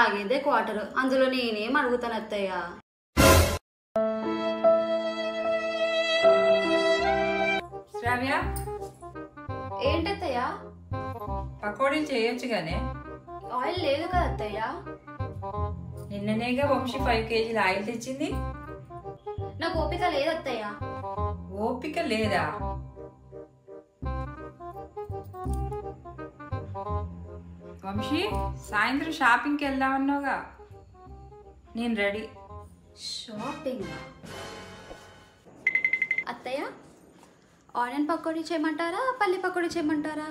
తాగేదే quarter, అందులో నేనేం అడుగుతాను అత్తయ్య. శ్రావ్య, ఏంటత్తయ్య? పకోడీలు చేయొచ్చు గానే. ఆయిల్ లేదు కదా అత్తయ్య. నిన్ననేగా వంశీ 5 కేజీల ఆయిల్ తెచ్చింది. నాకు ఓపిక లేదు అత్తయ్య. ఓపిక లేదా? వంశీ, సాయంత్రం షాపింగ్కి వెళ్దామన్నావుగా. నేను రెడీ. షాపింగ్? అత్తయ్య, ఆనియన్ పకోడీ చేయమంటారా, పల్లి పకోడీ చేయమంటారా?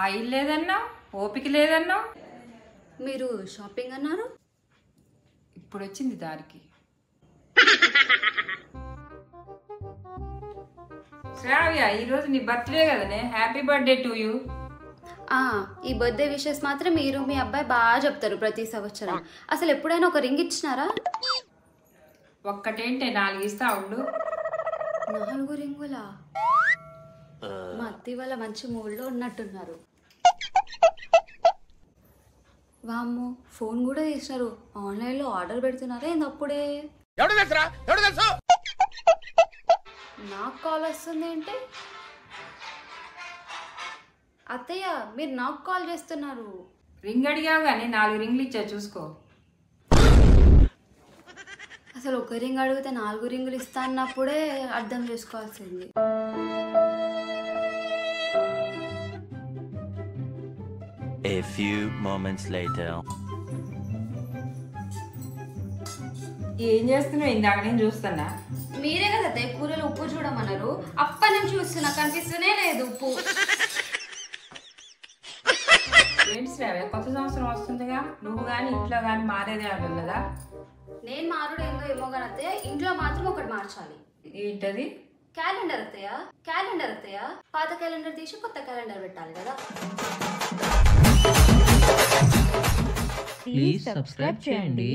ఆయిల్ లేదన్నావు, ఓపిక లేదన్నావు. మీరు షాపింగ్ అన్నారు. ఇప్పుడు వచ్చింది దారికి. శ్రావ్య, ఈరోజు నీ బర్త్డే కదనే. Happy birthday to you. ఈ బర్త్డే విషెస్ మాత్రం మీరు మీ అబ్బాయి బాగా చెప్తారు ప్రతి సంవత్సరం. అసలు ఎప్పుడైనా ఒక రింగ్ ఇచ్చినారా? ఒక్కటేంటే 4 ఇస్తా ఉండు. 4 రింగులా? మా అత్తి వాళ్ళ మంచి మూడ్లో ఉన్నట్టున్నారు. వామ్మో, ఫోన్ కూడా చేసినారు. ఆన్లైన్లో ఆర్డర్ పెడుతున్నారా ఏందప్పుడే? నాకు కాల్ వస్తుంది ఏంటి? అత్తయ్య, మీరు నాకు కాల్ చేస్తున్నారు. రింగ్ అడిగావు కానీ 4 రింగ్లు ఇచ్చా, చూసుకో. అసలు ఒక రింగ్ అడిగితే 4 రింగులు ఇస్తా అన్నప్పుడే అర్థం చేసుకోవాల్సింది. A few moments later. ఏం చేస్తున్నావు? ఇందాక నేను చూస్తున్నా. మీరే కదా అత్తయ్య కూరలు ఉప్పు చూడమన్నారు. అప్పటి నుంచి చూస్తున్నా, కనిపిస్తూనే లేదు ఉప్పు. ఏంటి శ్రావ్య, కొత్త సంవత్సరం వస్తుందిగా, నువ్వు కానీ ఇంట్లో కానీ మారేదే అంటుంది కదా. నేను మారుడు ఏందో ఏమో కానీ అత్తయ్య, ఇంట్లో మాత్రం ఒకటి మార్చాలి. ఏంటది? క్యాలెండర్ అత్తయ్య, క్యాలెండర్ అత్తయ్య. పాత క్యాలెండర్ తీసి కొత్త క్యాలెండర్ పెట్టాలి కదా. ప్లీజ్ సబ్స్క్రైబ్ చేయండి.